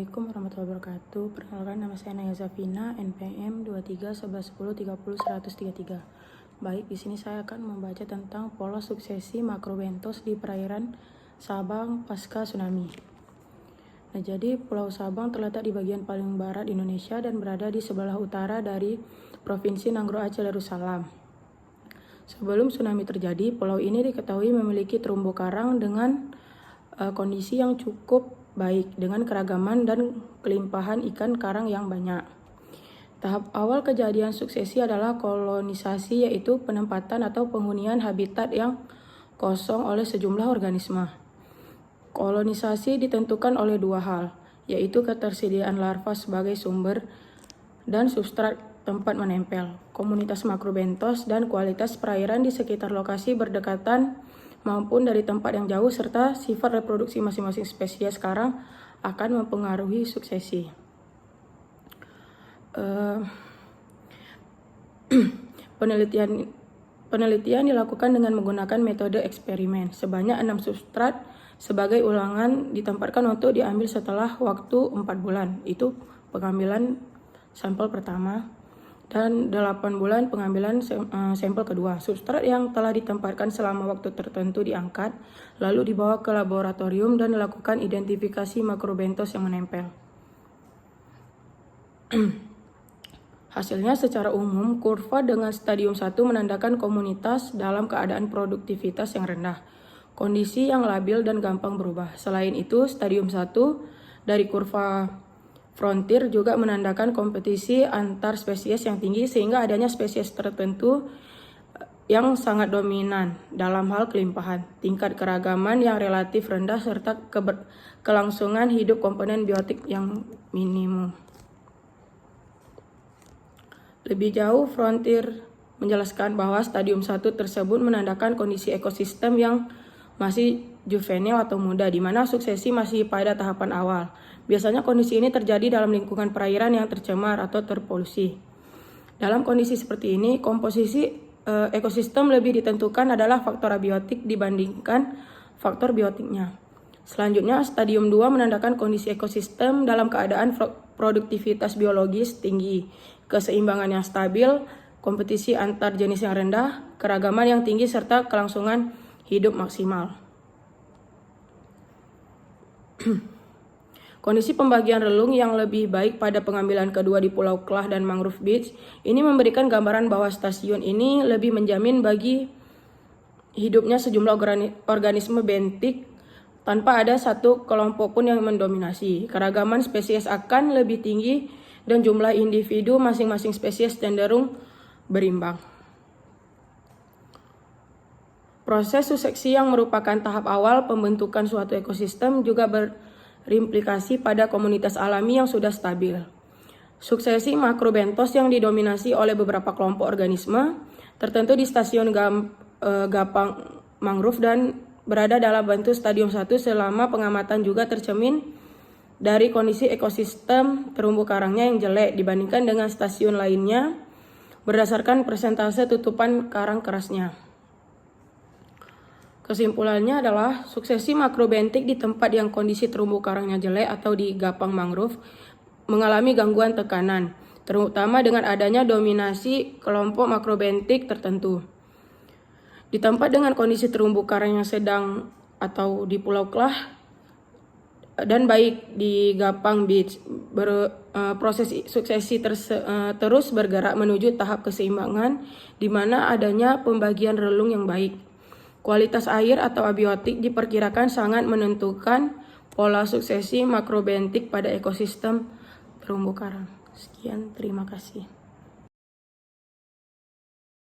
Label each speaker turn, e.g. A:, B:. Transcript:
A: Assalamualaikum warahmatullahi wabarakatuh. Perkenalkan, nama saya Naya Zafina, NPM 231110300133. Baik, di sini saya akan membaca tentang pola suksesi makrobentos di perairan Sabang pasca tsunami. Nah, jadi Pulau Sabang terletak di bagian paling barat Indonesia dan berada di sebelah utara dari Provinsi Nanggro Aceh Darussalam. Sebelum tsunami terjadi, pulau ini diketahui memiliki terumbu karang dengan kondisi yang cukup baik dengan keragaman dan kelimpahan ikan karang yang banyak. Tahap awal kejadian suksesi adalah kolonisasi, yaitu penempatan atau penghunian habitat yang kosong oleh sejumlah organisme. Kolonisasi ditentukan oleh dua hal, yaitu ketersediaan larva sebagai sumber dan substrat tempat menempel, komunitas makrobentos, dan kualitas perairan di sekitar lokasi berdekatan maupun dari tempat yang jauh, serta sifat reproduksi masing-masing spesies karang akan mempengaruhi suksesi. Penelitian dilakukan dengan menggunakan metode eksperimen. Sebanyak 6 substrat sebagai ulangan ditempatkan untuk diambil setelah waktu 4 bulan. Itu pengambilan sampel pertama. Dan 8 bulan pengambilan sampel kedua. Substrat yang telah ditempatkan selama waktu tertentu diangkat, lalu dibawa ke laboratorium dan dilakukan identifikasi makrobentos yang menempel. Hasilnya secara umum, kurva dengan stadium 1 menandakan komunitas dalam keadaan produktivitas yang rendah, kondisi yang labil dan gampang berubah. Selain itu, stadium 1 dari kurva frontier juga menandakan kompetisi antar spesies yang tinggi, sehingga adanya spesies tertentu yang sangat dominan dalam hal kelimpahan, tingkat keragaman yang relatif rendah, serta kelangsungan hidup komponen biotik yang minimum. Lebih jauh, frontier menjelaskan bahwa stadium 1 tersebut menandakan kondisi ekosistem yang masih juvenil atau muda, di mana suksesi masih pada tahapan awal. Biasanya kondisi ini terjadi dalam lingkungan perairan yang tercemar atau terpolusi. Dalam kondisi seperti ini, komposisi ekosistem lebih ditentukan adalah faktor abiotik dibandingkan faktor biotiknya. Selanjutnya, stadium 2 menandakan kondisi ekosistem dalam keadaan produktivitas biologis tinggi, keseimbangan yang stabil, kompetisi antar jenis yang rendah, keragaman yang tinggi, serta kelangsungan hidup maksimal. Kondisi pembagian relung yang lebih baik pada pengambilan kedua di Pulau Klah dan Mangrove Beach ini memberikan gambaran bahwa stasiun ini lebih menjamin bagi hidupnya sejumlah organisme bentik tanpa ada satu kelompok pun yang mendominasi. Keragaman spesies akan lebih tinggi dan jumlah individu masing-masing spesies cenderung berimbang. Proses suksesi yang merupakan tahap awal pembentukan suatu ekosistem juga berimplikasi pada komunitas alami yang sudah stabil. Suksesi makrobentos yang didominasi oleh beberapa kelompok organisme tertentu di stasiun Gapang Mangrove dan berada dalam bentuk stadium 1 selama pengamatan juga tercermin dari kondisi ekosistem terumbu karangnya yang jelek dibandingkan dengan stasiun lainnya berdasarkan persentase tutupan karang kerasnya. Kesimpulannya adalah suksesi makrobentik di tempat yang kondisi terumbu karangnya jelek atau di Gapang Mangrove mengalami gangguan tekanan, terutama dengan adanya dominasi kelompok makrobentik tertentu. Di tempat dengan kondisi terumbu karang yang sedang atau di Pulau Klah dan baik di Gapang Beach, proses suksesi terus bergerak menuju tahap keseimbangan di mana adanya pembagian relung yang baik. Kualitas air atau abiotik diperkirakan sangat menentukan pola suksesi makrobentik pada ekosistem terumbu karang. Sekian, terima kasih.